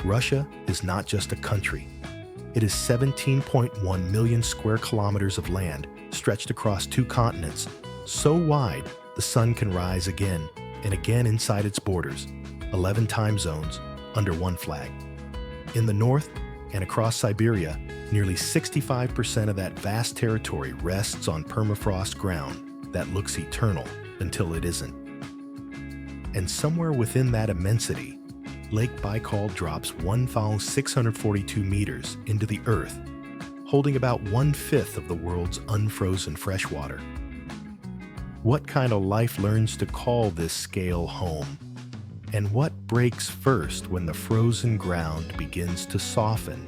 Russia is not just a country. It is 17.1 million square kilometers of land stretched across 2 continents, so wide the sun can rise again and again inside its borders, 11 time zones under one flag. In the north and across Siberia, nearly 65% of that vast territory rests on permafrost ground that looks eternal until it isn't. And somewhere within that immensity, Lake Baikal drops 1,642 meters into the earth, holding about 1/5 of the world's unfrozen freshwater. What kind of life learns to call this scale home? And what breaks first when the frozen ground begins to soften?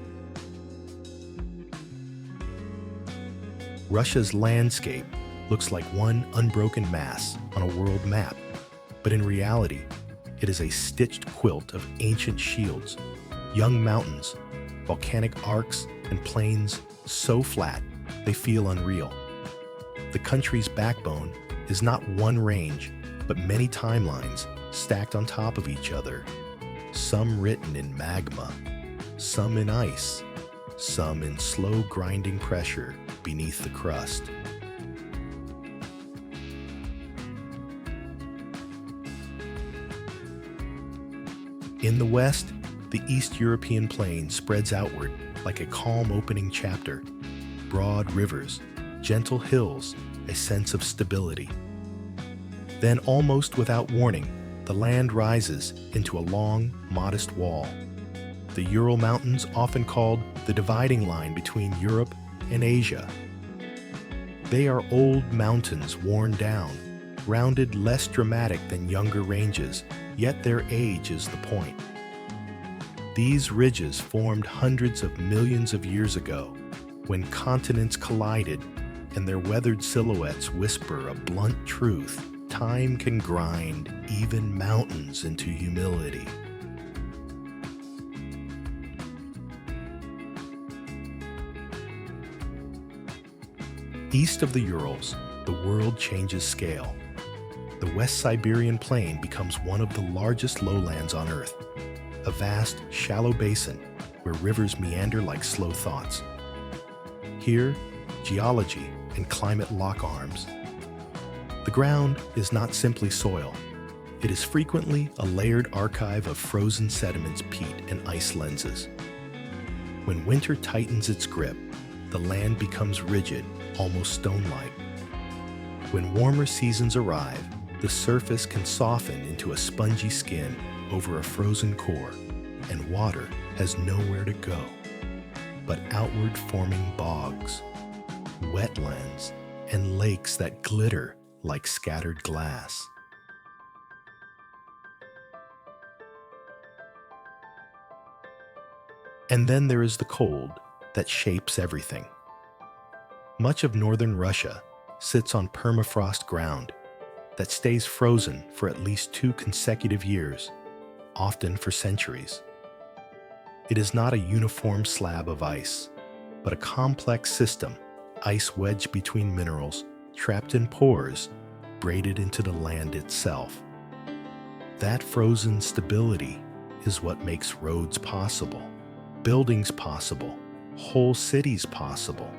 Russia's landscape looks like one unbroken mass on a world map, but in reality, it is a stitched quilt of ancient shields, young mountains, volcanic arcs, and plains so flat they feel unreal. The country's backbone is not one range, but many timelines stacked on top of each other, some written in magma, some in ice, some in slow grinding pressure beneath the crust. In the west, the East European plain spreads outward like a calm opening chapter. Broad rivers, gentle hills, a sense of stability. Then, almost without warning, the land rises into a long, modest wall. The Ural Mountains, often called the dividing line between Europe and Asia. They are old mountains worn down, rounded less dramatic than younger ranges, yet their age is the point. These ridges formed hundreds of millions of years ago, when continents collided and their weathered silhouettes whisper a blunt truth: time can grind even mountains into humility. East of the Urals, the world changes scale. The West Siberian plain becomes one of the largest lowlands on Earth, a vast, shallow basin where rivers meander like slow thoughts. Here, geology and climate lock arms. The ground is not simply soil. It is frequently a layered archive of frozen sediments, peat, and ice lenses. When winter tightens its grip, the land becomes rigid, almost stone-like. When warmer seasons arrive, the surface can soften into a spongy skin over a frozen core, and water has nowhere to go but outward forming bogs, wetlands, and lakes that glitter like scattered glass. And then there is the cold that shapes everything. Much of northern Russia sits on permafrost ground that stays frozen for at least 2 consecutive years, often for centuries. It is not a uniform slab of ice, but a complex system, ice wedged between minerals, trapped in pores, braided into the land itself. That frozen stability is what makes roads possible, buildings possible, whole cities possible.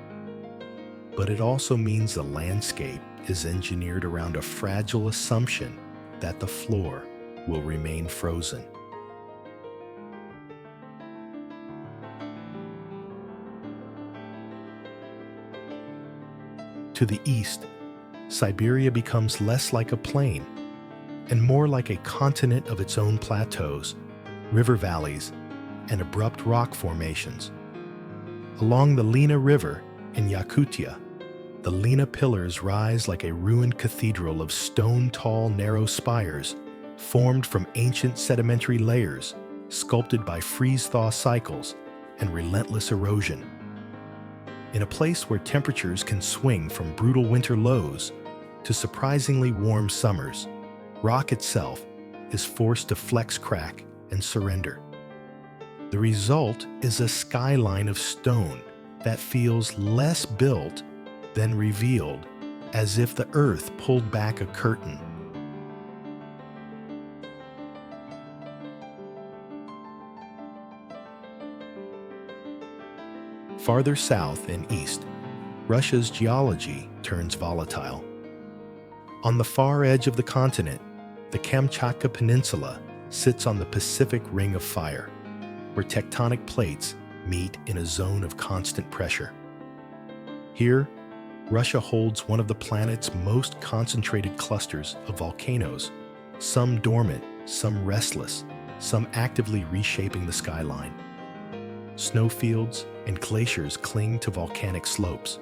But it also means the landscape is engineered around a fragile assumption that the floor will remain frozen. To the east, Siberia becomes less like a plain and more like a continent of its own plateaus, river valleys, and abrupt rock formations. Along the Lena River in Yakutia, the Lena pillars rise like a ruined cathedral of stone-tall, narrow spires formed from ancient sedimentary layers, sculpted by freeze-thaw cycles and relentless erosion. In a place where temperatures can swing from brutal winter lows to surprisingly warm summers, rock itself is forced to flex, crack, and surrender. The result is a skyline of stone that feels less built than revealed, as if the earth pulled back a curtain. Farther south and east, Russia's geology turns volatile. On the far edge of the continent, the Kamchatka Peninsula sits on the Pacific Ring of Fire, where tectonic plates meet in a zone of constant pressure. Here, Russia holds one of the planet's most concentrated clusters of volcanoes, some dormant, some restless, some actively reshaping the skyline. Snowfields and glaciers cling to volcanic slopes.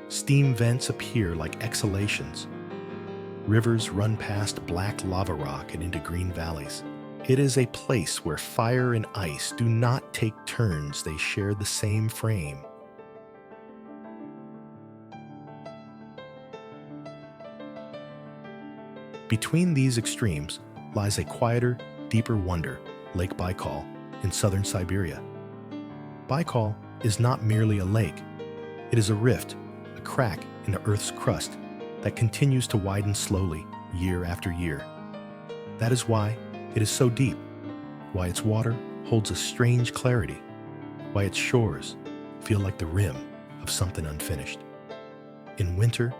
Steam vents appear like exhalations. Rivers run past black lava rock and into green valleys. It is a place where fire and ice do not take turns, they share the same frame. Between these extremes lies a quieter, deeper wonder, Lake Baikal, in southern Siberia. Baikal is not merely a lake. It is a rift, a crack in the Earth's crust that continues to widen slowly, year after year. That is why it is so deep, why its water holds a strange clarity, why its shores feel like the rim of something unfinished. In winter,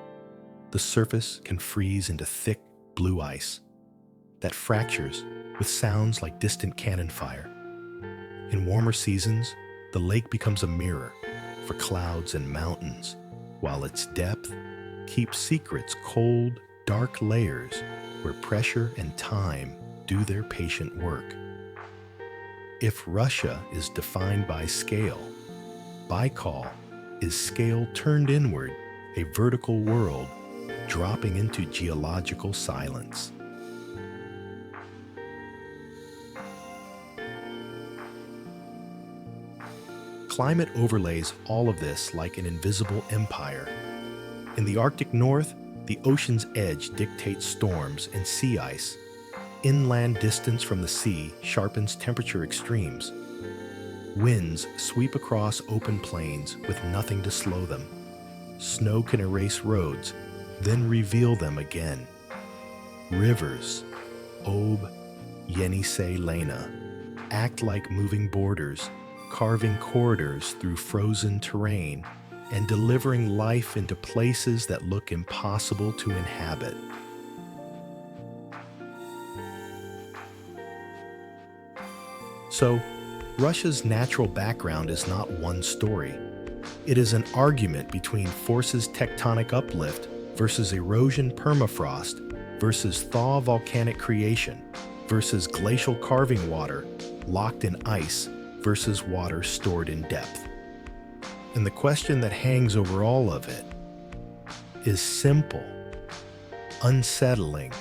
the surface can freeze into thick, blue ice that fractures with sounds like distant cannon fire. In warmer seasons, the lake becomes a mirror for clouds and mountains, while its depth keeps secrets cold, dark layers where pressure and time do their patient work. If Russia is defined by scale, Baikal is scale turned inward, a vertical world dropping into geological silence. Climate overlays all of this like an invisible empire. In the Arctic North, the ocean's edge dictates storms and sea ice. Inland distance from the sea sharpens temperature extremes. Winds sweep across open plains with nothing to slow them. Snow can erase roads, then reveal them again. Rivers, Ob, Yenisei, Lena, act like moving borders, carving corridors through frozen terrain and delivering life into places that look impossible to inhabit. So, Russia's natural background is not one story. It is an argument between forces tectonic uplift versus erosion permafrost versus thaw volcanic creation versus glacial carving water locked in ice versus water stored in depth. And the question that hangs over all of it is simple, unsettling,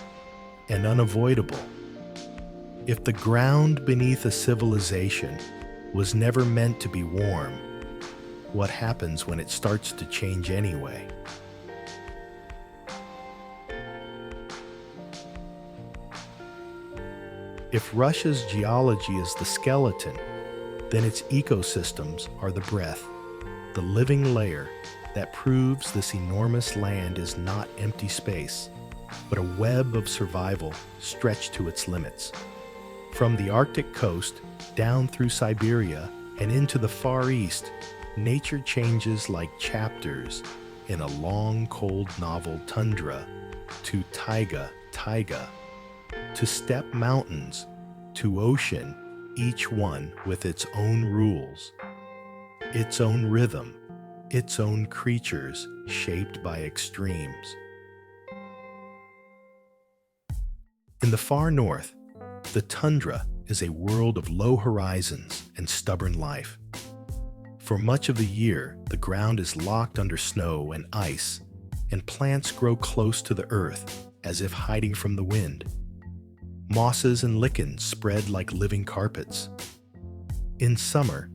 and unavoidable. If the ground beneath a civilization was never meant to be warm, what happens when it starts to change anyway? If Russia's geology is the skeleton, then its ecosystems are the breath, the living layer that proves this enormous land is not empty space, but a web of survival stretched to its limits. From the Arctic coast down through Siberia and into the Far East, nature changes like chapters in a long, cold novel tundra to taiga, to steppe mountains, to ocean, each one with its own rules, its own rhythm, its own creatures shaped by extremes. In the far north, the tundra is a world of low horizons and stubborn life. For much of the year, the ground is locked under snow and ice, and plants grow close to the earth as if hiding from the wind. Mosses and lichens spread like living carpets. In summer,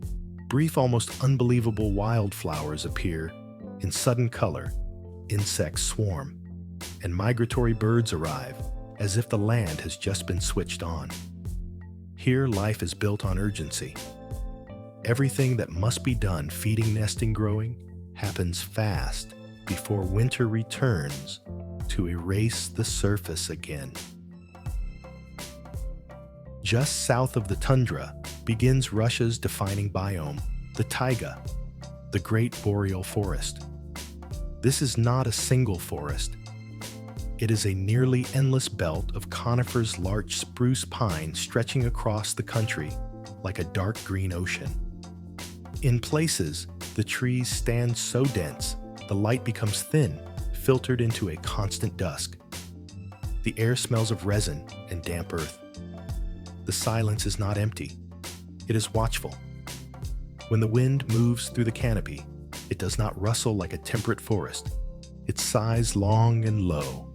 brief, almost unbelievable wildflowers appear in sudden color, insects swarm, and migratory birds arrive as if the land has just been switched on. Here, life is built on urgency. Everything that must be done, feeding, nesting, growing, happens fast before winter returns to erase the surface again. Just south of the tundra begins Russia's defining biome, the taiga. the Great Boreal Forest. This is not a single forest. It is a nearly endless belt of conifers, larch, spruce, pine stretching across the country like a dark green ocean. In places, the trees stand so dense, the light becomes thin, filtered into a constant dusk. The air smells of resin and damp earth. The silence is not empty. It is watchful. When the wind moves through the canopy, it does not rustle like a temperate forest. It sighs long and low,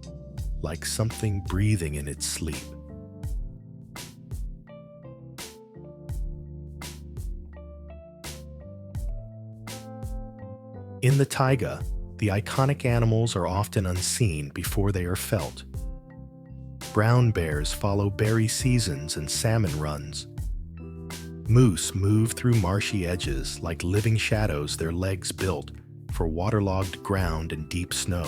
like something breathing in its sleep. In the taiga, the iconic animals are often unseen before they are felt. Brown bears follow berry seasons and salmon runs. Moose move through marshy edges like living shadows, their legs built for waterlogged ground and deep snow.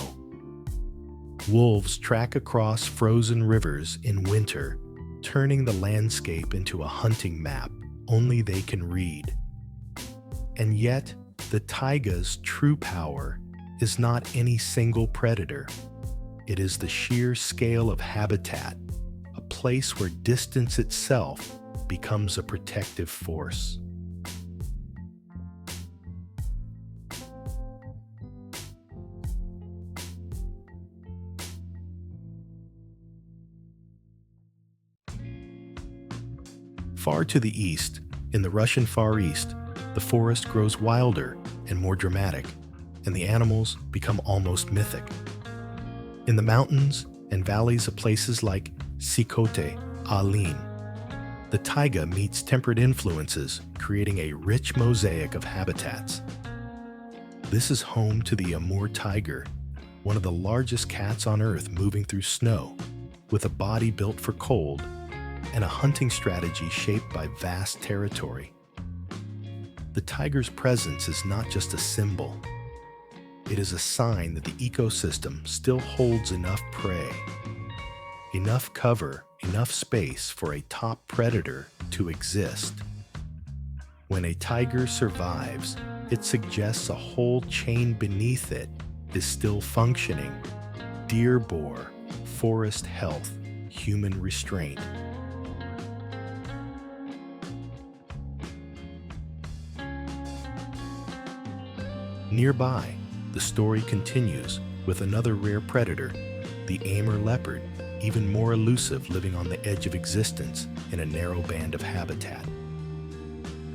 Wolves track across frozen rivers in winter, turning the landscape into a hunting map only they can read. And yet, the taiga's true power is not any single predator. It is the sheer scale of habitat, a place where distance itself becomes a protective force. Far to the east, in the Russian Far East, the forest grows wilder and more dramatic, and the animals become almost mythic. In the mountains and valleys of places like Sikote, Alin, the taiga meets temperate influences, creating a rich mosaic of habitats. This is home to the Amur tiger, one of the largest cats on Earth moving through snow, with a body built for cold and a hunting strategy shaped by vast territory. The tiger's presence is not just a symbol. It is a sign that the ecosystem still holds enough prey, enough cover, enough space for a top predator to exist. When a tiger survives, it suggests a whole chain beneath it is still functioning: deer boar, forest health, human restraint. Nearby, the story continues with another rare predator, the Amur leopard, even more elusive, living on the edge of existence in a narrow band of habitat.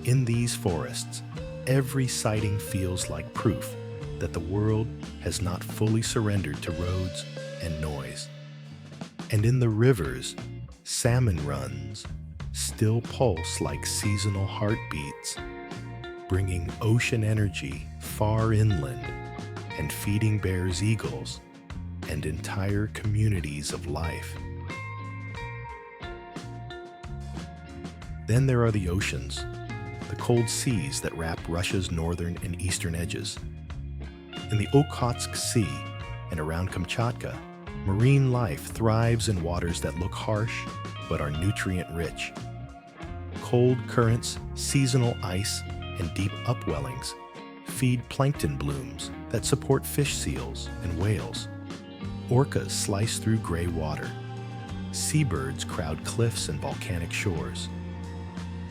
In these forests, every sighting feels like proof that the world has not fully surrendered to roads and noise. And in the rivers, salmon runs still pulse like seasonal heartbeats, bringing ocean energy far inland and feeding bears, eagles, and entire communities of life. Then there are the oceans, the cold seas that wrap Russia's northern and eastern edges. In the Okhotsk Sea and around Kamchatka, marine life thrives in waters that look harsh but are nutrient-rich. Cold currents, seasonal ice, and deep upwellings feed plankton blooms that support fish seals and whales. Orcas slice through gray water. Seabirds crowd cliffs and volcanic shores.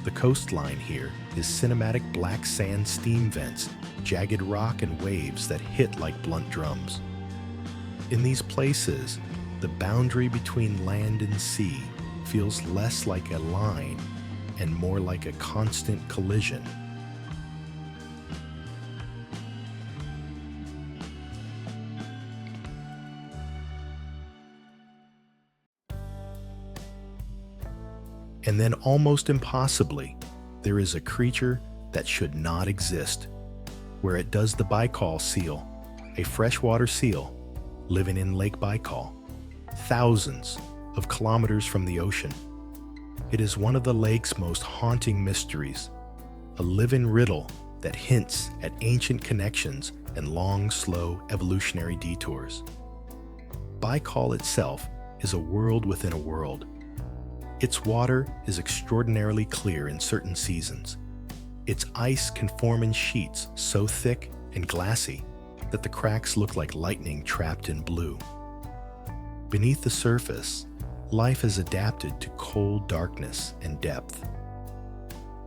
The coastline here is cinematic black sand steam vents, jagged rock, and waves that hit like blunt drums. In these places, the boundary between land and sea feels less like a line and more like a constant collision. And then, almost impossibly, there is a creature that should not exist, where it does the Baikal seal, a freshwater seal living in Lake Baikal, thousands of kilometers from the ocean. It is one of the lake's most haunting mysteries, a living riddle that hints at ancient connections and long, slow evolutionary detours. Baikal itself is a world within a world. Its water is extraordinarily clear in certain seasons, Its ice can form in sheets so thick and glassy that the cracks look like lightning trapped in blue. Beneath the surface, life has adapted to cold darkness and depth.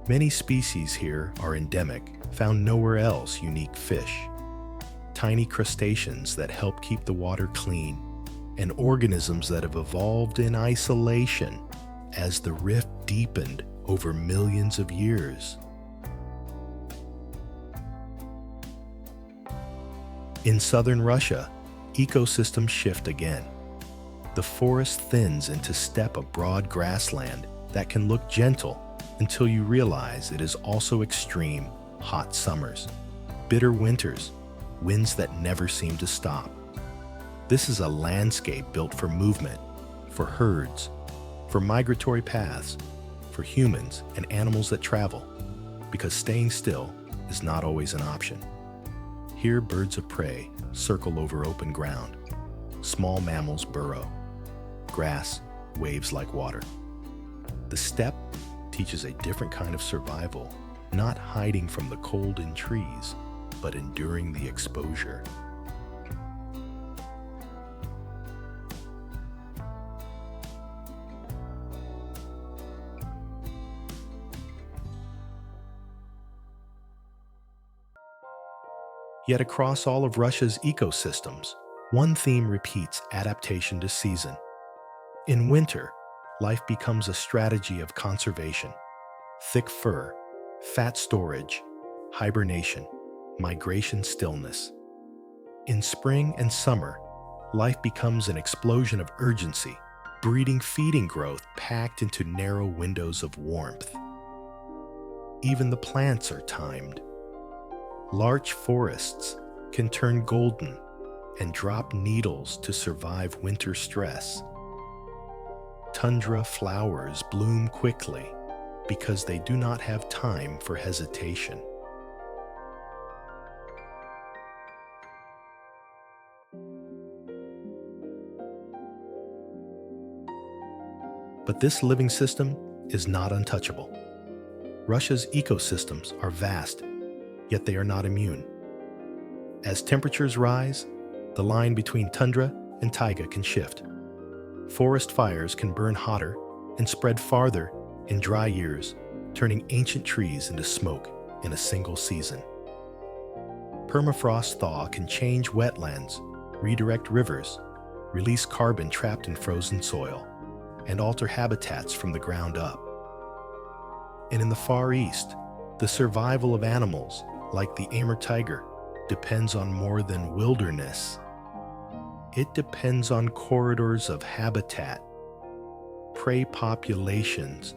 Many species here are endemic, found nowhere else. Unique fish, tiny crustaceans that help keep the water clean, and organisms that have evolved in isolation as the rift deepened over millions of years. In southern Russia, ecosystems shift again. The forest thins into steppe, a broad grassland that can look gentle until you realize it is also extreme, hot summers, bitter winters, winds that never seem to stop. This is a landscape built for movement, for herds, for migratory paths, for humans and animals that travel, because staying still is not always an option. Here, birds of prey circle over open ground. Small mammals burrow. Grass waves like water. The steppe teaches a different kind of survival, not hiding from the cold in trees, but enduring the exposure. Yet across all of Russia's ecosystems, one theme repeats: adaptation to season. In winter, life becomes a strategy of conservation. Thick fur, fat storage, hibernation, migration stillness. In spring and summer, life becomes an explosion of urgency, breeding feeding growth packed into narrow windows of warmth. Even the plants are timed. Larch forests can turn golden and drop needles to survive winter stress. Tundra flowers bloom quickly because they do not have time for hesitation. But this living system is not untouchable. Russia's ecosystems are vast, yet they are not immune. As temperatures rise, the line between tundra and taiga can shift. Forest fires can burn hotter and spread farther in dry years, turning ancient trees into smoke in a single season. Permafrost thaw can change wetlands, redirect rivers, release carbon trapped in frozen soil, and alter habitats from the ground up. And in the Far East, the survival of animals, like the Amur tiger, depends on more than wilderness. It depends on corridors of habitat, prey populations,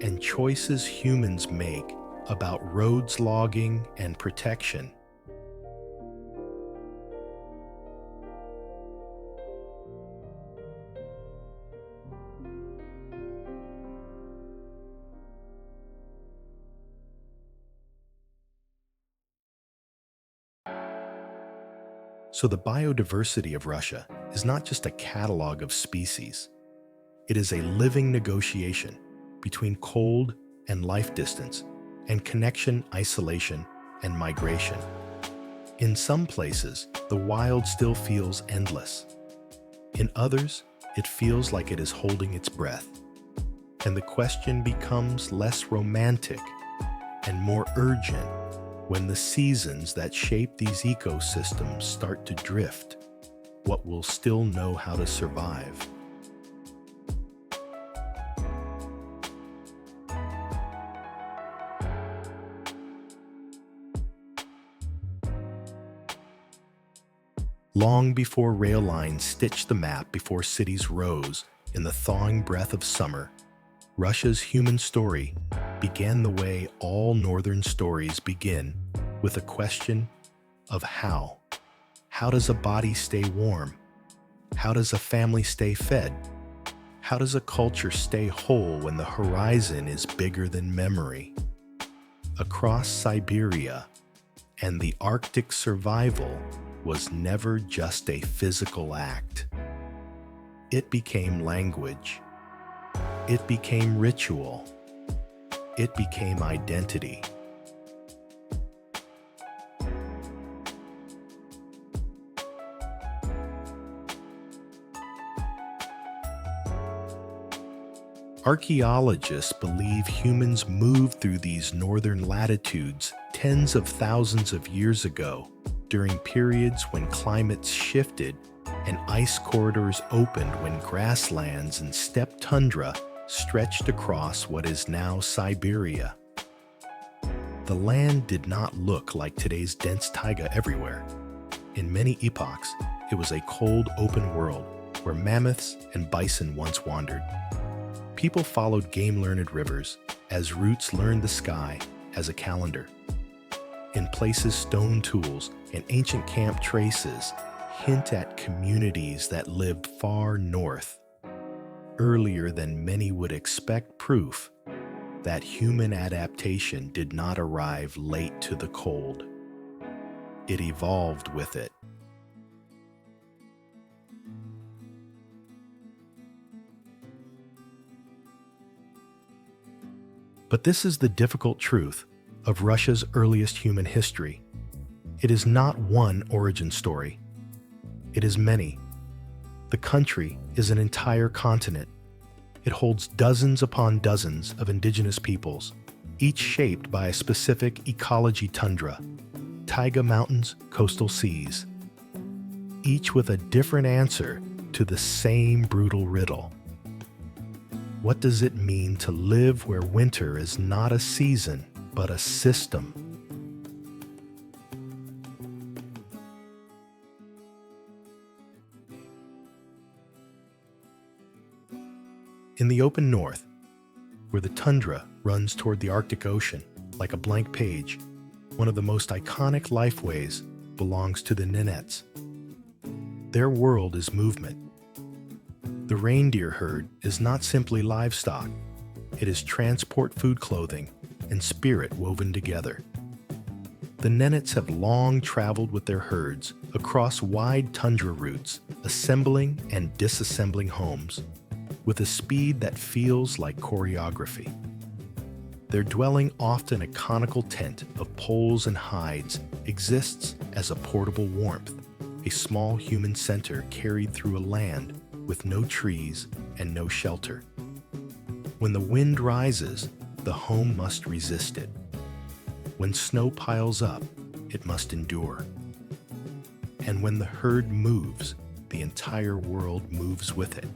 and choices humans make about roads, logging, and protection. So the biodiversity of Russia is not just a catalog of species. It is a living negotiation between cold and life distance, and connection, isolation, and migration. In some places, the wild still feels endless. In others, it feels like it is holding its breath. And the question becomes less romantic and more urgent when the seasons that shape these ecosystems start to drift. What will still know how to survive? Long before rail lines stitched the map, before cities rose in the thawing breath of summer, Russia's human story began the way all northern stories begin, with a question of how. How does a body stay warm? How does a family stay fed? How does a culture stay whole when the horizon is bigger than memory? Across Siberia and the Arctic, survival was never just a physical act. It became language. It became ritual. It became identity. Archaeologists believe humans moved through these northern latitudes tens of thousands of years ago during periods when climates shifted and ice corridors opened when grasslands and steppe tundra stretched across what is now Siberia. The land did not look like today's dense taiga everywhere. In many epochs, it was a cold, open world where mammoths and bison once wandered. People followed game-learned rivers as roots learned the sky as a calendar. In places, stone tools and ancient camp traces hint at communities that lived far north, earlier than many would expect, proof that human adaptation did not arrive late to the cold. It evolved with it. But this is the difficult truth of Russia's earliest human history. It is not one origin story. It is many. The country is an entire continent. It holds dozens upon dozens of indigenous peoples, each shaped by a specific ecology: tundra, taiga mountains, coastal seas, each with a different answer to the same brutal riddle. What does it mean to live where winter is not a season, but a system? In the open north, where the tundra runs toward the Arctic Ocean like a blank page, one of the most iconic lifeways belongs to the Nenets. Their world is movement. The reindeer herd is not simply livestock. It is transport, food, clothing, and spirit woven together. The Nenets have long traveled with their herds across wide tundra routes, assembling and disassembling homes with a speed that feels like choreography. Their dwelling, often a conical tent of poles and hides, exists as a portable warmth, a small human center carried through a land with no trees and no shelter. When the wind rises, the home must resist it. When snow piles up, it must endure. And when the herd moves, the entire world moves with it.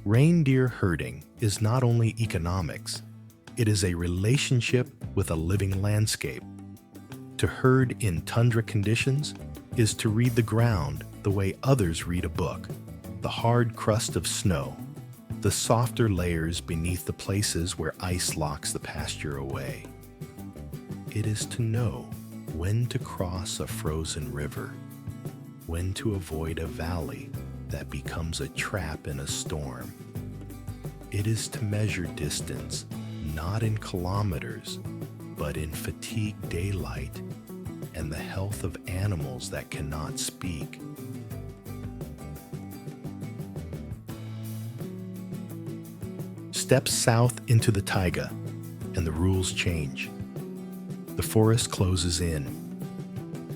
Reindeer herding is not only economics, it is a relationship with a living landscape. To herd in tundra conditions is to read the ground the way others read a book, the hard crust of snow, the softer layers beneath the places where ice locks the pasture away. It is to know when to cross a frozen river, when to avoid a valley that becomes a trap in a storm. It is to measure distance, not in kilometers, but in fatigued daylight and the health of animals that cannot speak. Step south into the taiga, and the rules change. The forest closes in.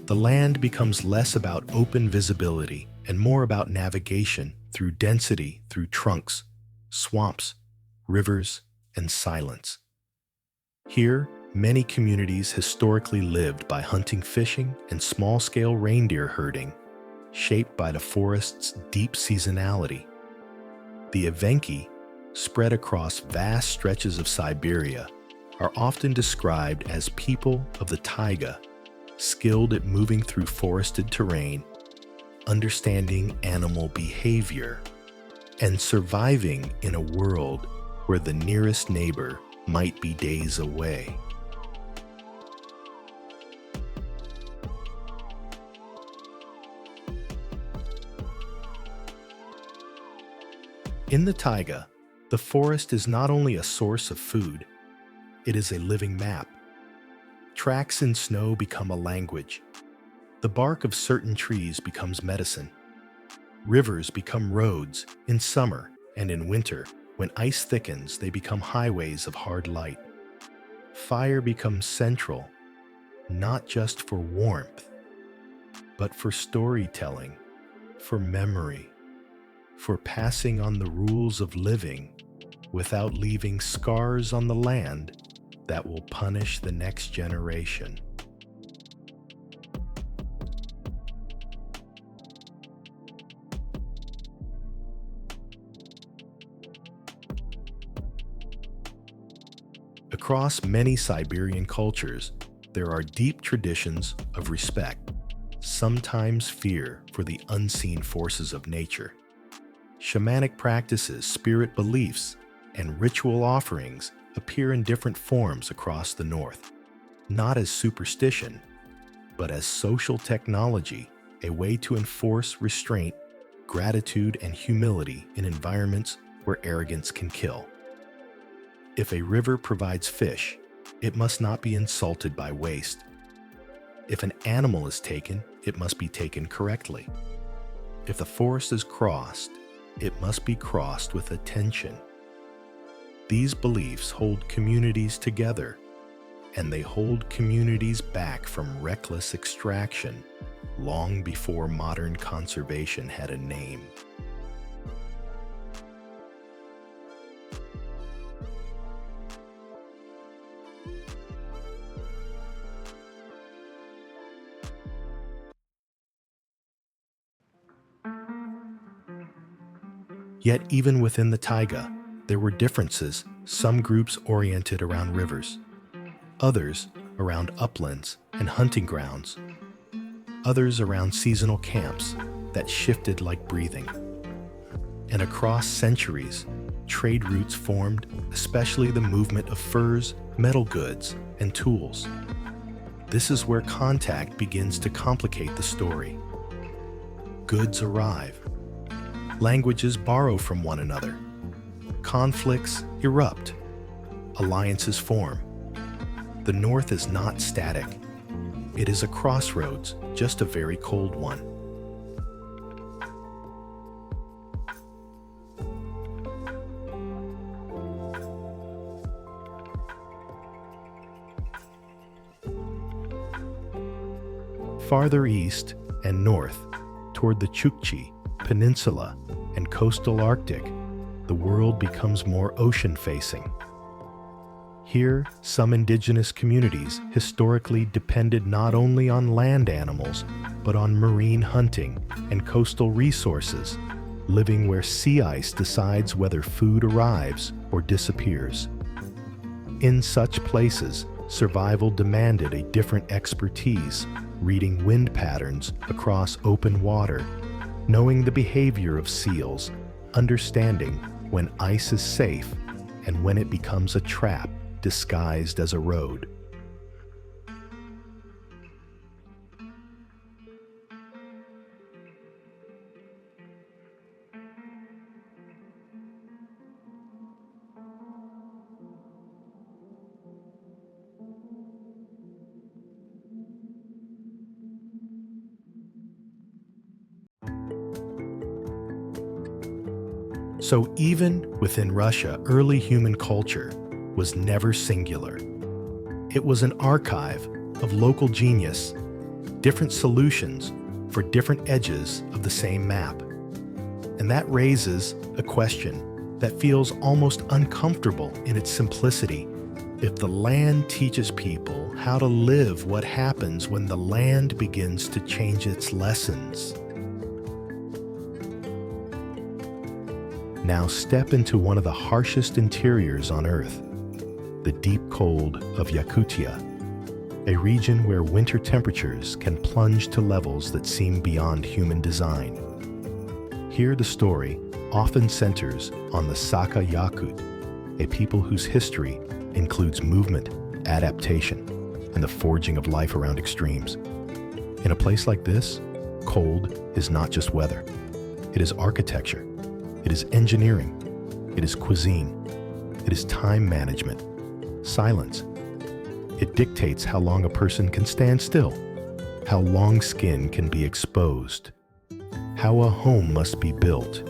The land becomes less about open visibility and more about navigation through density, through trunks, swamps, rivers, and silence. Here, many communities historically lived by hunting, fishing, and small-scale reindeer herding, shaped by the forest's deep seasonality. The Evenki, spread across vast stretches of Siberia, are often described as people of the taiga, skilled at moving through forested terrain, understanding animal behavior, and surviving in a world where the nearest neighbor might be days away. In the taiga, the forest is not only a source of food, it is a living map. Tracks in snow become a language. The bark of certain trees becomes medicine. Rivers become roads in summer and in winter, When ice thickens, they become highways of hard light. Fire becomes central, not just for warmth, but for storytelling, for memory, for passing on the rules of living without leaving scars on the land that will punish the next generation. Across many Siberian cultures, there are deep traditions of respect, sometimes fear for the unseen forces of nature. Shamanic practices, spirit beliefs, and ritual offerings appear in different forms across the north, not as superstition, but as social technology, a way to enforce restraint, gratitude, and humility in environments where arrogance can kill. If a river provides fish, it must not be insulted by waste. If an animal is taken, it must be taken correctly. If the forest is crossed, it must be crossed with attention. These beliefs hold communities together, and they hold communities back from reckless extraction long before modern conservation had a name. Yet even within the taiga, there were differences, some groups oriented around rivers, others around uplands and hunting grounds, others around seasonal camps that shifted like breathing. And across centuries, trade routes formed, especially the movement of furs, metal goods, and tools. This is where contact begins to complicate the story. Goods arrive. Languages borrow from one another. Conflicts erupt. Alliances form. The North is not static. It is a crossroads, just a very cold one. Farther east and north, toward the Chukchi Peninsula and coastal Arctic, the world becomes more ocean-facing. Here, some indigenous communities historically depended not only on land animals, but on marine hunting and coastal resources, living where sea ice decides whether food arrives or disappears. In such places, survival demanded a different expertise, reading wind patterns across open water, knowing the behavior of seals, understanding when ice is safe and when it becomes a trap disguised as a road. So even within Russia, early human culture was never singular. It was an archive of local genius, different solutions for different edges of the same map. And that raises a question that feels almost uncomfortable in its simplicity. If the land teaches people how to live, what happens when the land begins to change its lessons? Now step into one of the harshest interiors on Earth, the deep cold of Yakutia, a region where winter temperatures can plunge to levels that seem beyond human design. Here the story often centers on the Saka Yakut, a people whose history includes movement, adaptation, and the forging of life around extremes. In a place like this, cold is not just weather. It is architecture. It is engineering. It is cuisine. It is time management. Silence. It dictates how long a person can stand still, how long skin can be exposed, how a home must be built,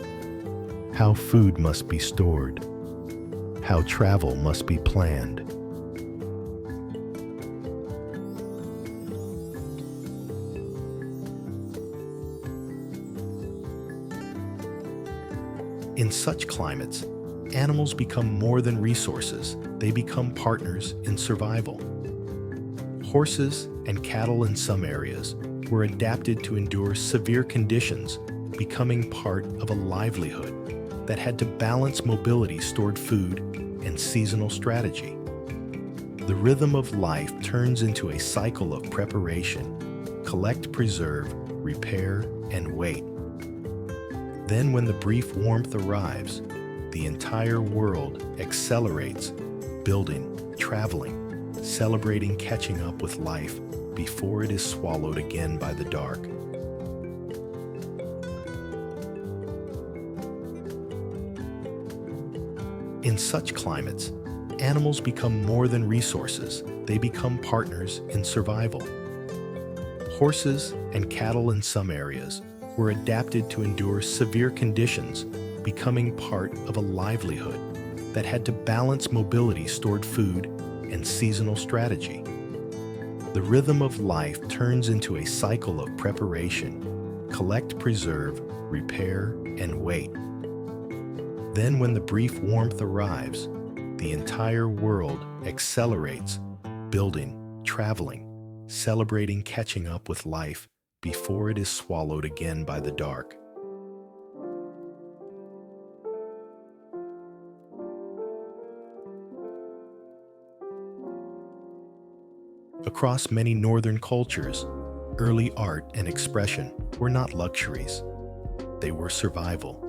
how food must be stored, how travel must be planned. In such climates, animals become more than resources, they become partners in survival. Horses and cattle in some areas were adapted to endure severe conditions, becoming part of a livelihood that had to balance mobility, stored food, and seasonal strategy. The rhythm of life turns into a cycle of preparation, collect, preserve, repair, and wait. Then when the brief warmth arrives, the entire world accelerates, building, traveling, celebrating, catching up with life before it is swallowed again by the dark. In such climates, animals become more than resources, they become partners in survival. Horses and cattle in some areas were adapted to endure severe conditions, becoming part of a livelihood that had to balance mobility, stored food, and seasonal strategy. The rhythm of life turns into a cycle of preparation, collect, preserve, repair, and wait. Then when the brief warmth arrives, the entire world accelerates, building, traveling, celebrating, catching up with life before it is swallowed again by the dark. Across many northern cultures, early art and expression were not luxuries. They were survival.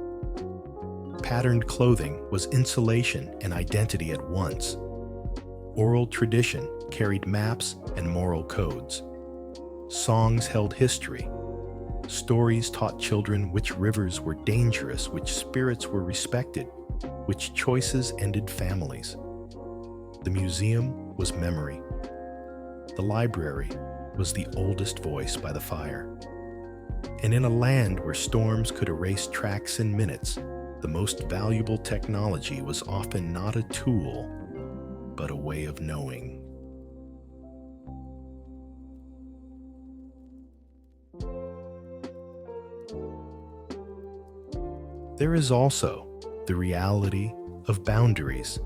Patterned clothing was insulation and identity at once. Oral tradition carried maps and moral codes. Songs held history. Stories taught children which rivers were dangerous, which spirits were respected, which choices ended families. The museum was memory. The library was the oldest voice by the fire. And in a land where storms could erase tracks in minutes, the most valuable technology was often not a tool, but a way of knowing. There is also the reality of boundaries.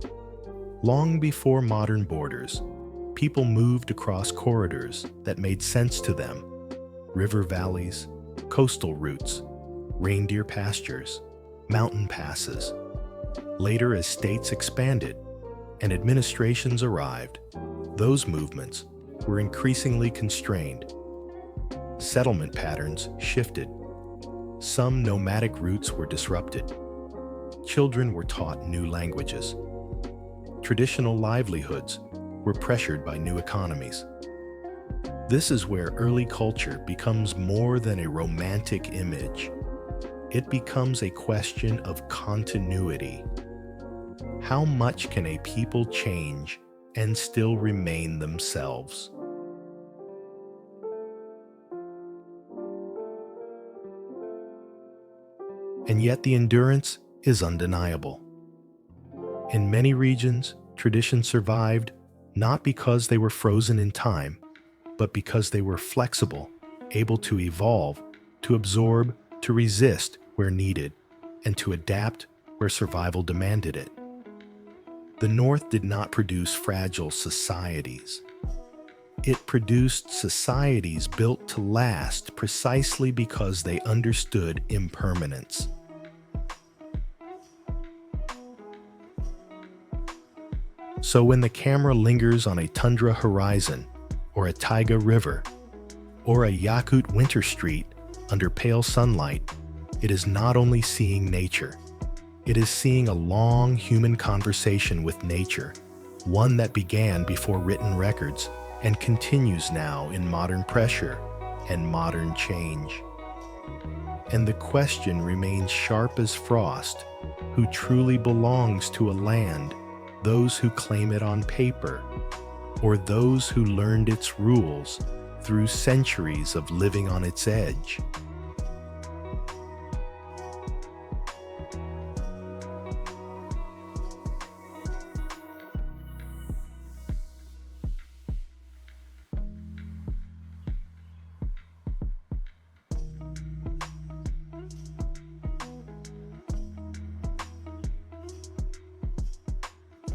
Long before modern borders, people moved across corridors that made sense to them. River valleys, coastal routes, reindeer pastures, mountain passes. Later, as states expanded and administrations arrived, those movements were increasingly constrained. Settlement patterns shifted. Some nomadic routes were disrupted. Children were taught new languages. Traditional livelihoods were pressured by new economies. This is where early culture becomes more than a romantic image. It becomes a question of continuity. How much can a people change and still remain themselves? And yet the endurance is undeniable. In many regions, tradition survived not because they were frozen in time, but because they were flexible, able to evolve, to absorb, to resist where needed, and to adapt where survival demanded it. The North did not produce fragile societies. It produced societies built to last precisely because they understood impermanence. So when the camera lingers on a tundra horizon, or a taiga river, or a Yakut winter street under pale sunlight, it is not only seeing nature, it is seeing a long human conversation with nature, one that began before written records and continues now in modern pressure and modern change. And the question remains sharp as frost: who truly belongs to a land, those who claim it on paper, or those who learned its rules through centuries of living on its edge?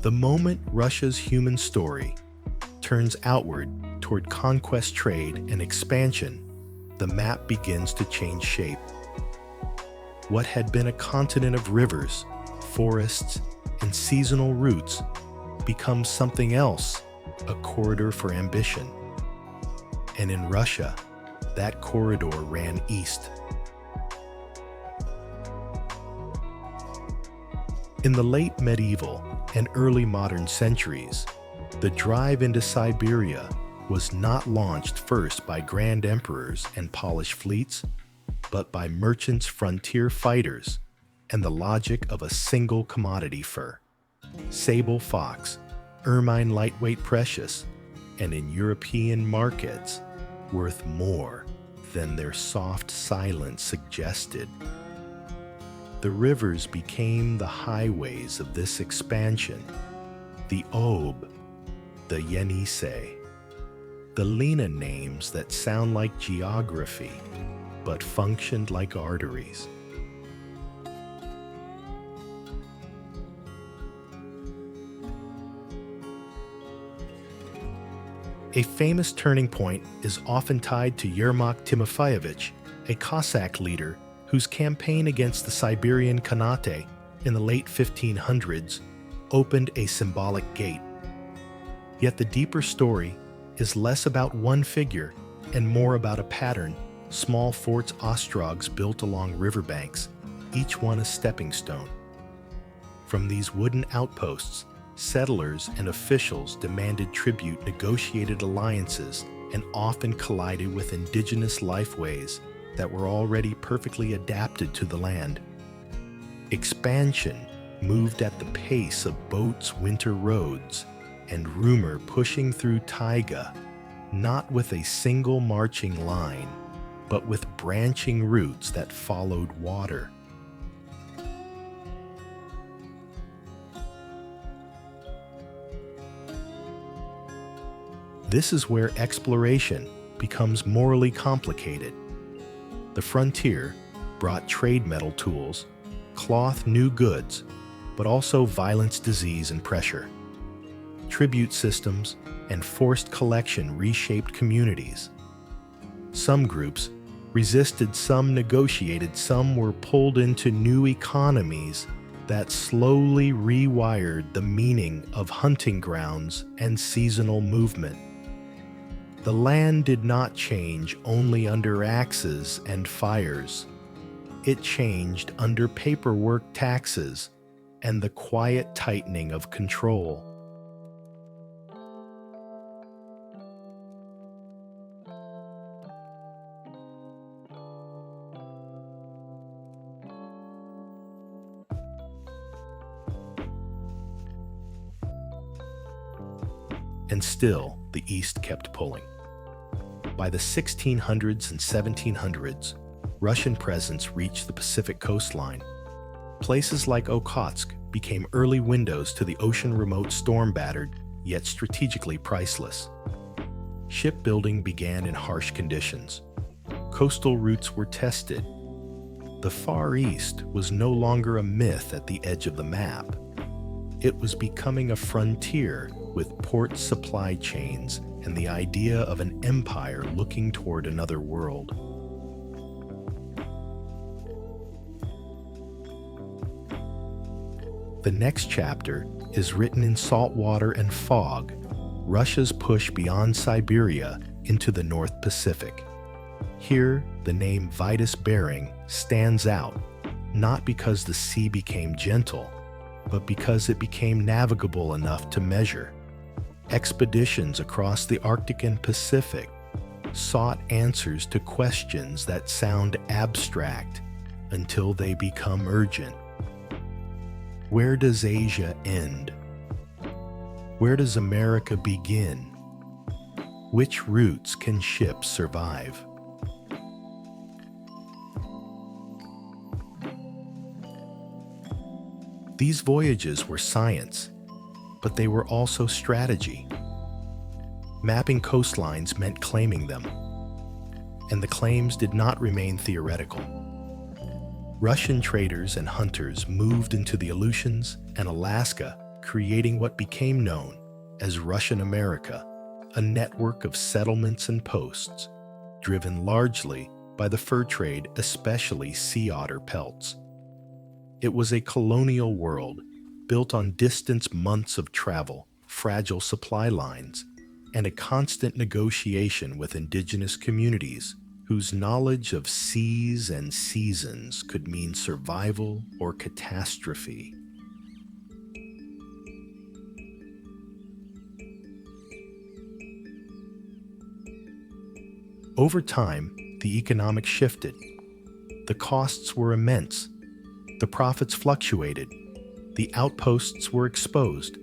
The moment Russia's human story turns outward toward conquest, trade, and expansion, the map begins to change shape. What had been a continent of rivers, forests, and seasonal routes becomes something else, a corridor for ambition. And in Russia, that corridor ran east. In the late medieval and early modern centuries, the drive into Siberia was not launched first by grand emperors and polished fleets, but by merchants, frontier fighters, and the logic of a single commodity fur, sable fox, ermine lightweight precious, and in European markets, worth more than their soft silence suggested. The rivers became the highways of this expansion, the Ob, the Yenisei, the Lena names that sound like geography, but functioned like arteries. A famous turning point is often tied to Yermak Timofeyevich, a Cossack leader whose campaign against the Siberian Khanate in the late 1500s opened a symbolic gate. Yet the deeper story is less about one figure and more about a pattern, small forts ostrogs built along riverbanks, each one a stepping stone. From these wooden outposts, settlers and officials demanded tribute, negotiated alliances, and often collided with indigenous lifeways that were already perfectly adapted to the land. Expansion moved at the pace of boats' winter roads, and rumor pushing through taiga, not with a single marching line, but with branching routes that followed water. This is where exploration becomes morally complicated. The frontier brought trade metal tools, cloth new goods, but also violence, disease, and pressure. Tribute systems and forced collection reshaped communities. Some groups resisted, some negotiated, some were pulled into new economies that slowly rewired the meaning of hunting grounds and seasonal movement. The land did not change only under axes and fires. It changed under paperwork, taxes, and the quiet tightening of control. And still, the East kept pulling. By the 1600s and 1700s, Russian presence reached the Pacific coastline. Places like Okhotsk became early windows to the ocean-remote, storm-battered, yet strategically priceless. Shipbuilding began in harsh conditions. Coastal routes were tested. The Far East was no longer a myth at the edge of the map. It was becoming a frontier with port supply chains and the idea of an empire looking toward another world. The next chapter is written in salt water and fog, Russia's push beyond Siberia into the North Pacific. Here, the name Vitus Bering stands out, not because the sea became gentle, but because it became navigable enough to measure. Expeditions across the Arctic and Pacific sought answers to questions that sound abstract until they become urgent. Where does Asia end? Where does America begin? Which routes can ships survive? These voyages were science, but they were also strategy. Mapping coastlines meant claiming them, and the claims did not remain theoretical. Russian traders and hunters moved into the Aleutians and Alaska creating what became known as Russian America, a network of settlements and posts, driven largely by the fur trade, especially sea otter pelts. It was a colonial world built on distant months of travel, fragile supply lines, and a constant negotiation with indigenous communities whose knowledge of seas and seasons could mean survival or catastrophe. Over time, the economics shifted. The costs were immense. The profits fluctuated. The outposts were exposed.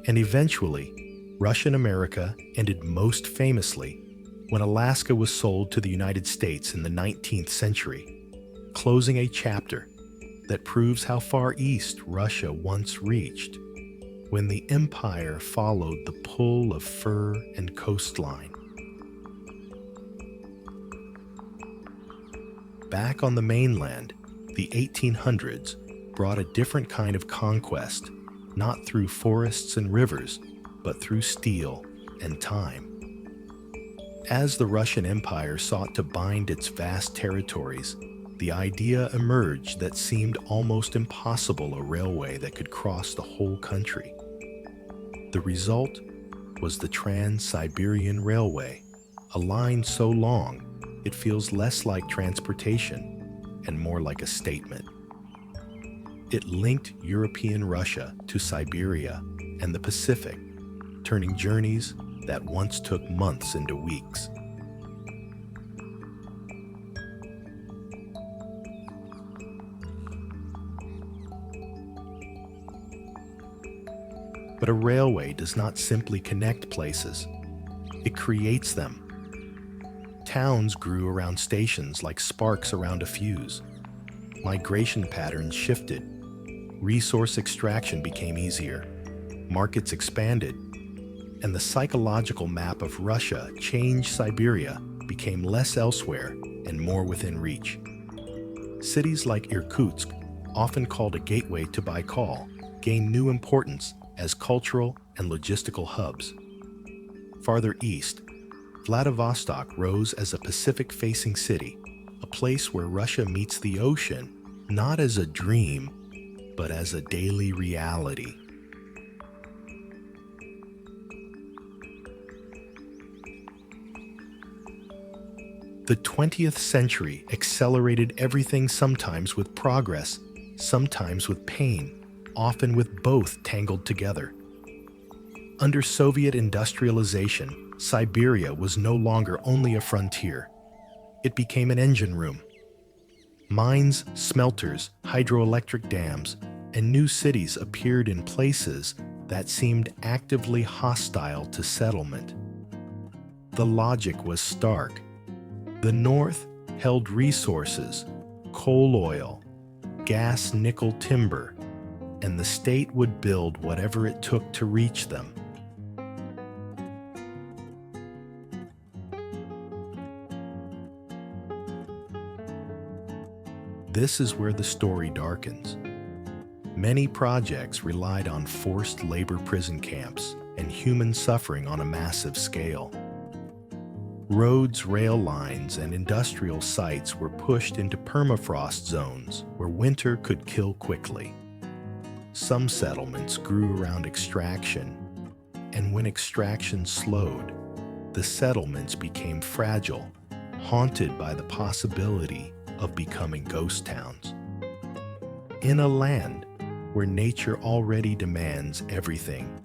And eventually, Russian America ended most famously when Alaska was sold to the United States in the 19th century, closing a chapter that proves how far east Russia once reached, when the empire followed the pull of fur and coastline. Back on the mainland, the 1800s brought a different kind of conquest, not through forests and rivers, but through steel and time. As the Russian Empire sought to bind its vast territories, the idea emerged that seemed almost impossible: a railway that could cross the whole country. The result was the Trans-Siberian Railway, a line so long it feels less like transportation and more like a statement. It linked European Russia to Siberia and the Pacific, turning journeys that once took months into weeks. But a railway does not simply connect places, it creates them. Towns grew around stations like sparks around a fuse. Migration patterns shifted. Resource extraction became easier. Markets expanded. And the psychological map of Russia changed. Siberia became less elsewhere and more within reach. Cities like Irkutsk, often called a gateway to Baikal, gained new importance as cultural and logistical hubs. Farther east, Vladivostok rose as a Pacific-facing city, a place where Russia meets the ocean, not as a dream, but as a daily reality. The 20th century accelerated everything, sometimes with progress, sometimes with pain, often with both tangled together. Under Soviet industrialization, Siberia was no longer only a frontier. It became an engine room. Mines, smelters, hydroelectric dams, and new cities appeared in places that seemed actively hostile to settlement. The logic was stark. The North held resources, coal oil, gas, nickel, timber, and the state would build whatever it took to reach them. This is where the story darkens. Many projects relied on forced labor prison camps and human suffering on a massive scale. Roads, rail lines, and industrial sites were pushed into permafrost zones where winter could kill quickly. Some settlements grew around extraction, and when extraction slowed, the settlements became fragile, haunted by the possibility of becoming ghost towns. In a land where nature already demands everything,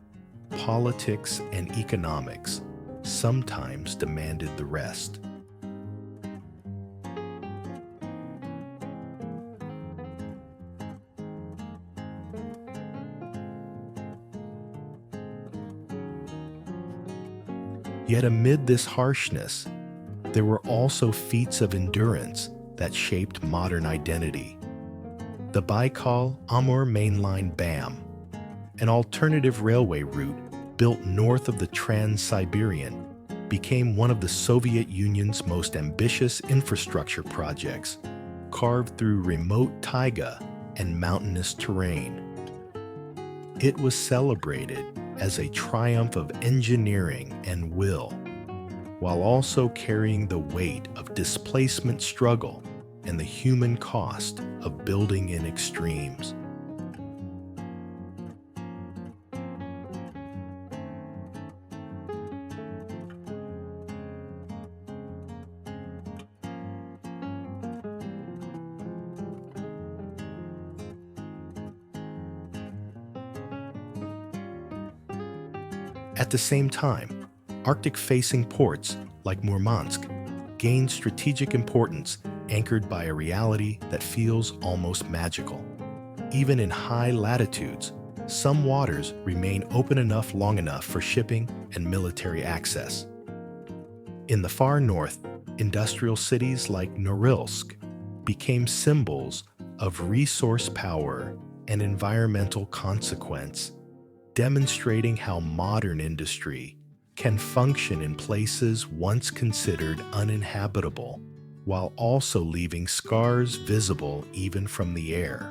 politics and economics sometimes demanded the rest. Yet amid this harshness, there were also feats of endurance that shaped modern identity. The Baikal-Amur mainline BAM, an alternative railway route built north of the Trans-Siberian, became one of the Soviet Union's most ambitious infrastructure projects, carved through remote taiga and mountainous terrain. It was celebrated as a triumph of engineering and will, while also carrying the weight of displacement struggle and the human cost of building in extremes. At the same time, Arctic-facing ports like Murmansk gained strategic importance, anchored by a reality that feels almost magical. Even in high latitudes, some waters remain open enough long enough for shipping and military access. In the far north, industrial cities like Norilsk became symbols of resource power and environmental consequence, demonstrating how modern industry can function in places once considered uninhabitable, while also leaving scars visible even from the air.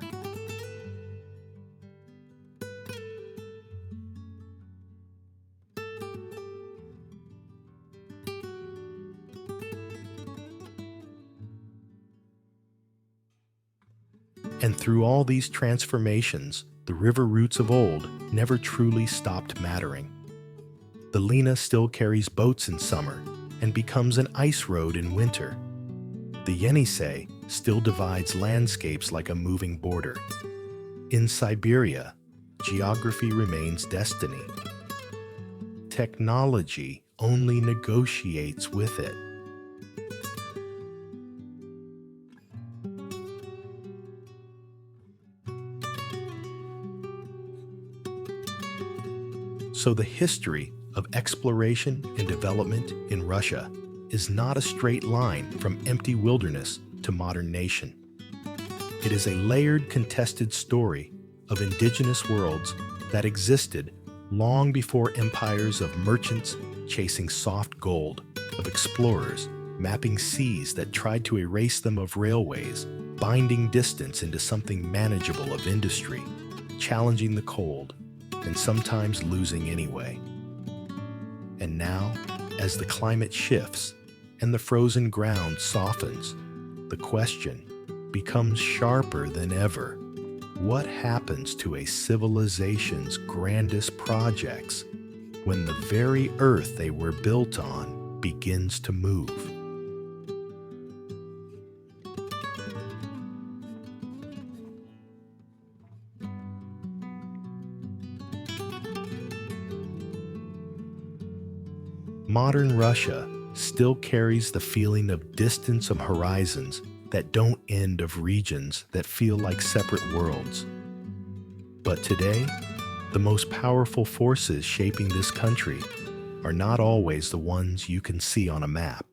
And through all these transformations, the river routes of old never truly stopped mattering. The Lena still carries boats in summer and becomes an ice road in winter. The Yenisei still divides landscapes like a moving border. In Siberia, geography remains destiny. Technology only negotiates with it. So the history of exploration and development in Russia is not a straight line from empty wilderness to modern nation. It is a layered, contested story of indigenous worlds that existed long before empires of merchants chasing soft gold, of explorers mapping seas that tried to erase them, of railways binding distance into something manageable, of industry challenging the cold and sometimes losing anyway. And now, as the climate shifts and the frozen ground softens, the question becomes sharper than ever. What happens to a civilization's grandest projects when the very earth they were built on begins to move? Modern Russia still carries the feeling of distance, of horizons that don't end, of regions that feel like separate worlds. But today, the most powerful forces shaping this country are not always the ones you can see on a map.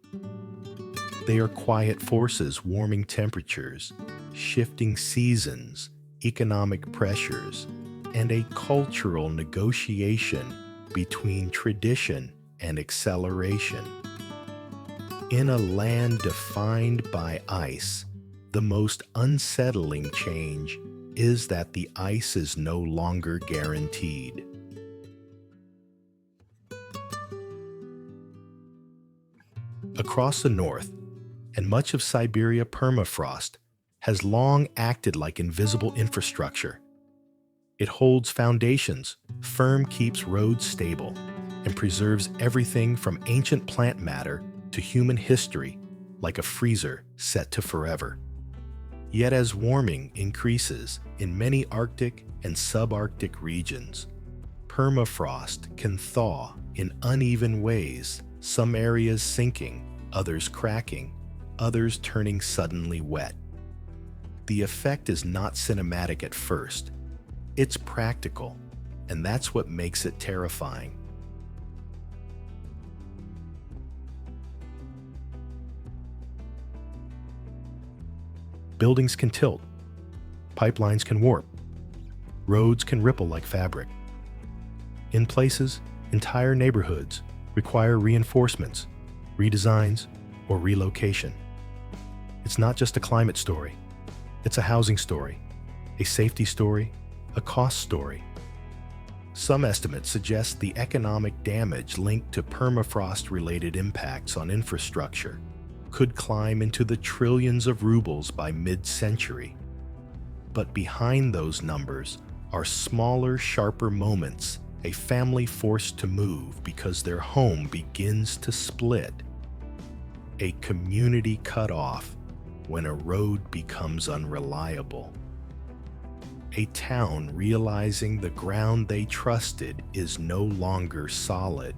They are quiet forces warming temperatures, shifting seasons, economic pressures, and a cultural negotiation between tradition and acceleration. In a land defined by ice, the most unsettling change is that the ice is no longer guaranteed. Across the north, and much of Siberia, permafrost has long acted like invisible infrastructure. It holds foundations, firm, keeps roads stable, and preserves everything from ancient plant matter to human history, like a freezer set to forever. Yet as warming increases in many Arctic and subarctic regions, permafrost can thaw in uneven ways, some areas sinking, others cracking, others turning suddenly wet. The effect is not cinematic at first. It's practical, and that's what makes it terrifying. Buildings can tilt, pipelines can warp, roads can ripple like fabric. In places, entire neighborhoods require reinforcements, redesigns, or relocation. It's not just a climate story, it's a housing story, a safety story, a cost story. Some estimates suggest the economic damage linked to permafrost-related impacts on infrastructure could climb into the trillions of rubles by mid-century. But behind those numbers are smaller, sharper moments, a family forced to move because their home begins to split, a community cut off when a road becomes unreliable, a town realizing the ground they trusted is no longer solid.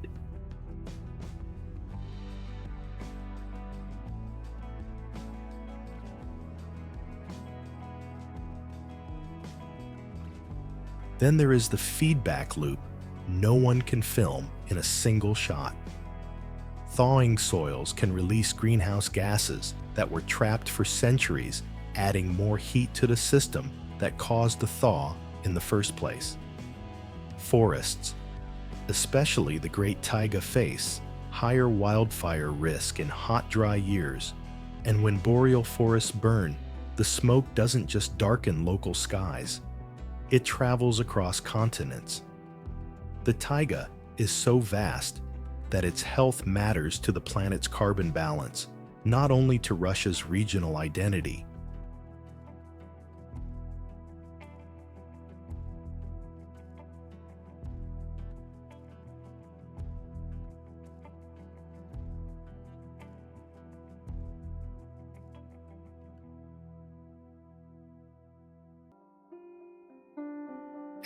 Then there is the feedback loop no one can film in a single shot. Thawing soils can release greenhouse gases that were trapped for centuries, adding more heat to the system that caused the thaw in the first place. Forests, especially the Great Taiga, face higher wildfire risk in hot, dry years, and when boreal forests burn, the smoke doesn't just darken local skies, it travels across continents. The taiga is so vast that its health matters to the planet's carbon balance, not only to Russia's regional identity.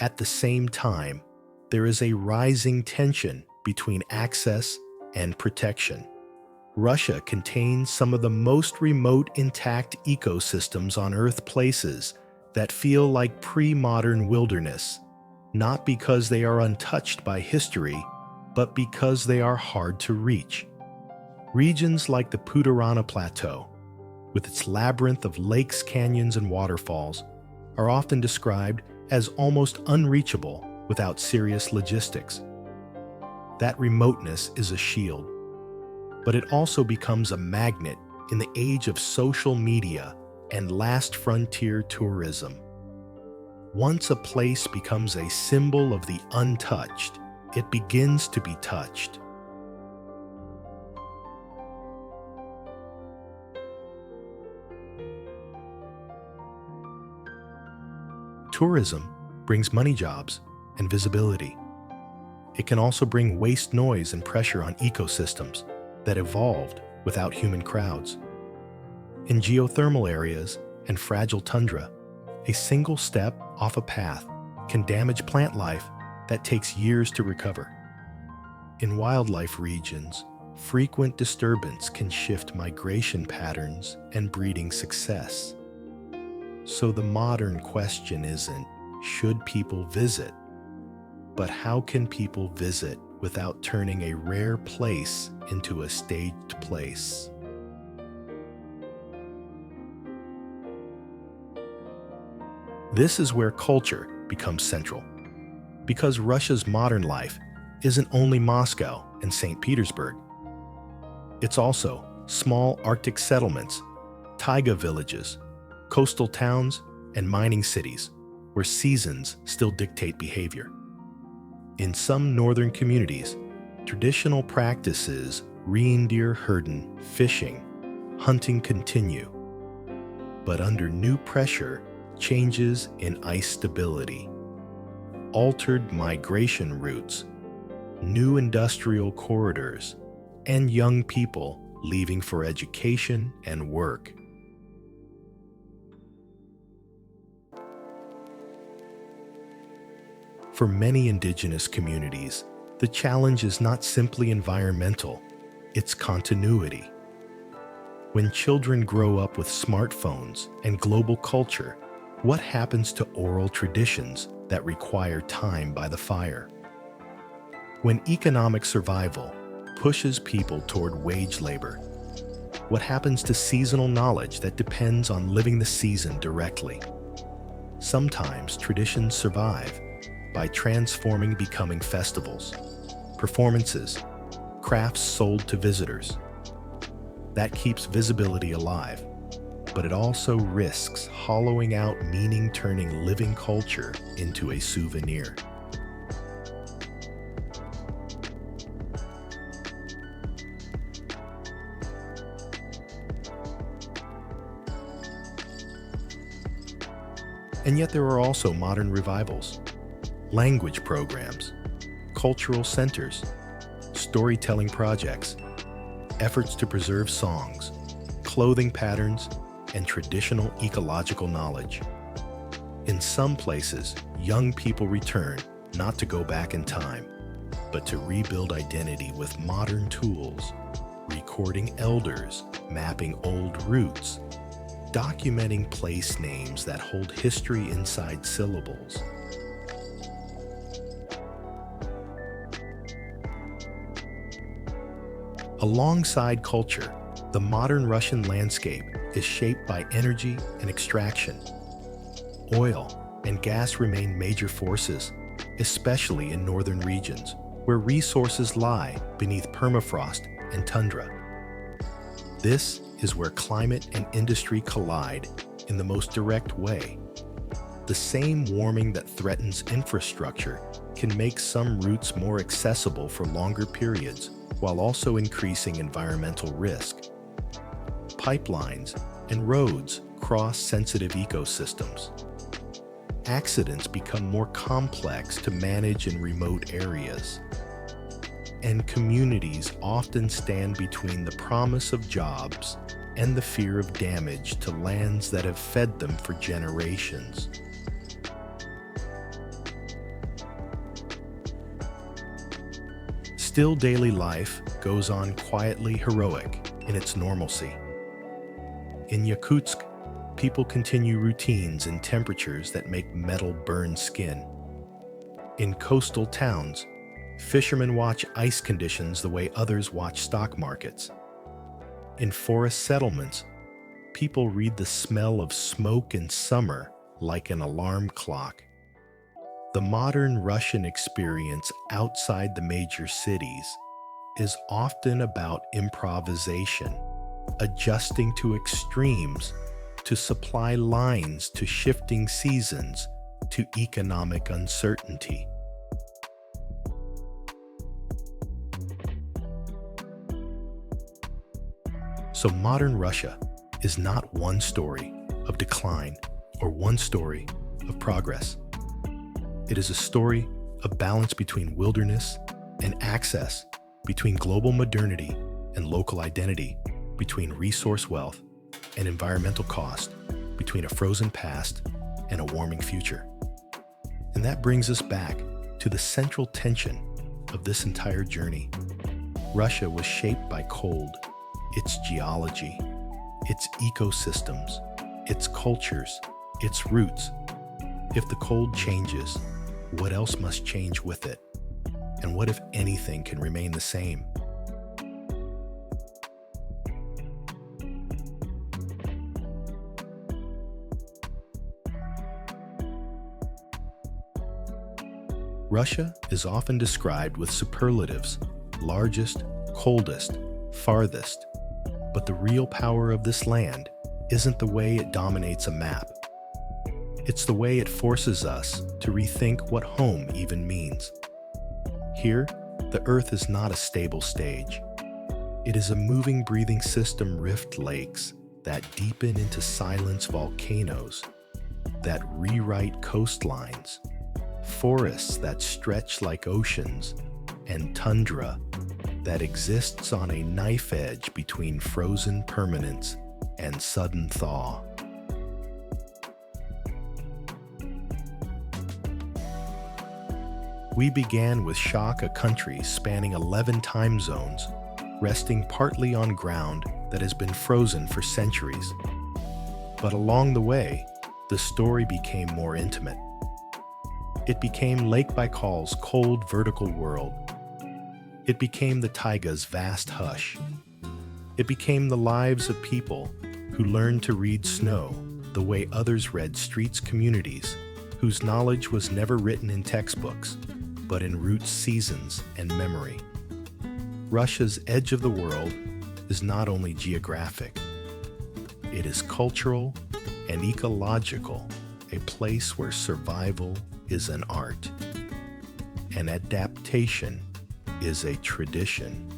At the same time, there is a rising tension between access and protection. Russia contains some of the most remote intact ecosystems on Earth, places that feel like pre-modern wilderness, not because they are untouched by history, but because they are hard to reach. Regions like the Putarana Plateau, with its labyrinth of lakes, canyons, and waterfalls, are often described as almost unreachable without serious logistics. That remoteness is a shield, but it also becomes a magnet in the age of social media and last frontier tourism. Once a place becomes a symbol of the untouched, it begins to be touched. Tourism brings money, jobs, and visibility. It can also bring waste, noise, and pressure on ecosystems that evolved without human crowds. In geothermal areas and fragile tundra, a single step off a path can damage plant life that takes years to recover. In wildlife regions, frequent disturbance can shift migration patterns and breeding success. So the modern question isn't, should people visit? But how can people visit without turning a rare place into a staged place? This is where culture becomes central, because Russia's modern life isn't only Moscow and St. Petersburg. It's also small Arctic settlements, taiga villages, coastal towns, and mining cities where seasons still dictate behavior. In some northern communities, traditional practices, reindeer herding, fishing, hunting continue. But under new pressure, changes in ice stability, altered migration routes, new industrial corridors, and young people leaving for education and work. For many indigenous communities, the challenge is not simply environmental, it's continuity. When children grow up with smartphones and global culture, what happens to oral traditions that require time by the fire? When economic survival pushes people toward wage labor, what happens to seasonal knowledge that depends on living the season directly? Sometimes traditions survive by transforming, becoming festivals, performances, crafts sold to visitors. That keeps visibility alive, but it also risks hollowing out meaning, turning living culture into a souvenir. And yet there are also modern revivals, language programs, cultural centers, storytelling projects, efforts to preserve songs, clothing patterns, and traditional ecological knowledge. In some places, young people return not to go back in time, but to rebuild identity with modern tools, recording elders, mapping old roots, documenting place names that hold history inside syllables. Alongside culture, the modern Russian landscape is shaped by energy and extraction. Oil and gas remain major forces, especially in northern regions, where resources lie beneath permafrost and tundra. This is where climate and industry collide in the most direct way. The same warming that threatens infrastructure can make some routes more accessible for longer periods, while also increasing environmental risk. Pipelines and roads cross sensitive ecosystems. Accidents become more complex to manage in remote areas. And communities often stand between the promise of jobs and the fear of damage to lands that have fed them for generations. Still, daily life goes on quietly heroic in its normalcy. In Yakutsk, people continue routines in temperatures that make metal burn skin. In coastal towns, fishermen watch ice conditions the way others watch stock markets. In forest settlements, people read the smell of smoke in summer like an alarm clock. The modern Russian experience outside the major cities is often about improvisation, adjusting to extremes, to supply lines to shifting seasons, to economic uncertainty. So modern Russia is not one story of decline or one story of progress. It is a story of balance between wilderness and access, between global modernity and local identity, between resource wealth and environmental cost, between a frozen past and a warming future. And that brings us back to the central tension of this entire journey. Russia was shaped by cold, its geology, its ecosystems, its cultures, its roots. If the cold changes, what else must change with it? And what, if anything, can remain the same? Russia is often described with superlatives: largest, coldest, farthest. But the real power of this land isn't the way it dominates a map. It's the way it forces us to rethink what home even means. Here, the Earth is not a stable stage. It is a moving, breathing system, rift lakes that deepen into silence, volcanoes that rewrite coastlines, forests that stretch like oceans, and tundra that exists on a knife edge between frozen permanence and sudden thaw. We began with Shaka, a country spanning 11 time zones, resting partly on ground that has been frozen for centuries. But along the way, the story became more intimate. It became Lake Baikal's cold vertical world. It became the taiga's vast hush. It became the lives of people who learned to read snow the way others read streets, communities whose knowledge was never written in textbooks, but in roots, seasons, and memory. Russia's edge of the world is not only geographic, it is cultural and ecological, a place where survival is an art, and adaptation is a tradition.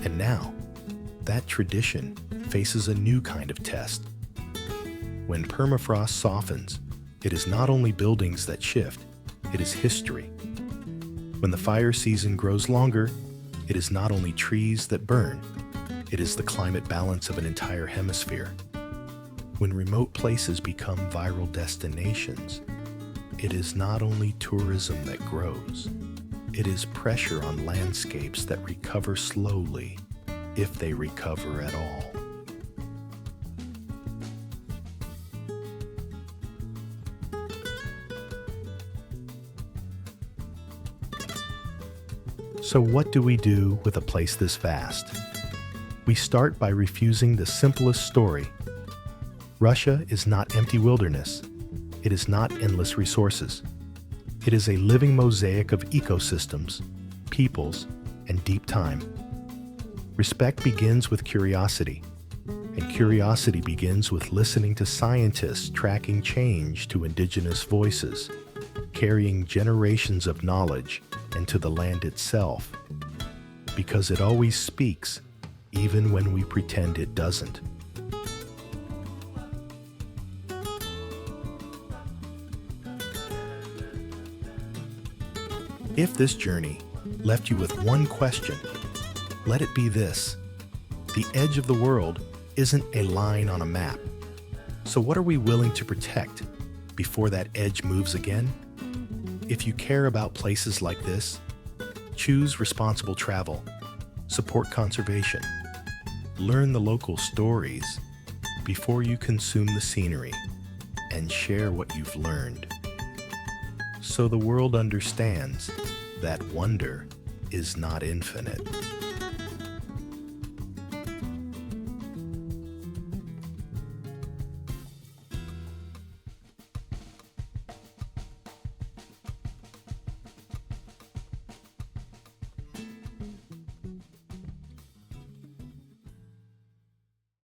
And now, that tradition faces a new kind of test. When permafrost softens, it is not only buildings that shift, it is history. When the fire season grows longer, it is not only trees that burn, it is the climate balance of an entire hemisphere. When remote places become viral destinations, it is not only tourism that grows, it is pressure on landscapes that recover slowly, if they recover at all. So what do we do with a place this vast? We start by refusing the simplest story. Russia is not empty wilderness. It is not endless resources. It is a living mosaic of ecosystems, peoples, and deep time. Respect begins with curiosity, and curiosity begins with listening to scientists tracking change to indigenous voices, carrying generations of knowledge into the land itself, because it always speaks, even when we pretend it doesn't. If this journey left you with one question, let it be this: the edge of the world isn't a line on a map. So what are we willing to protect before that edge moves again? If you care about places like this, choose responsible travel, support conservation, learn the local stories before you consume the scenery, and share what you've learned, so the world understands that wonder is not infinite.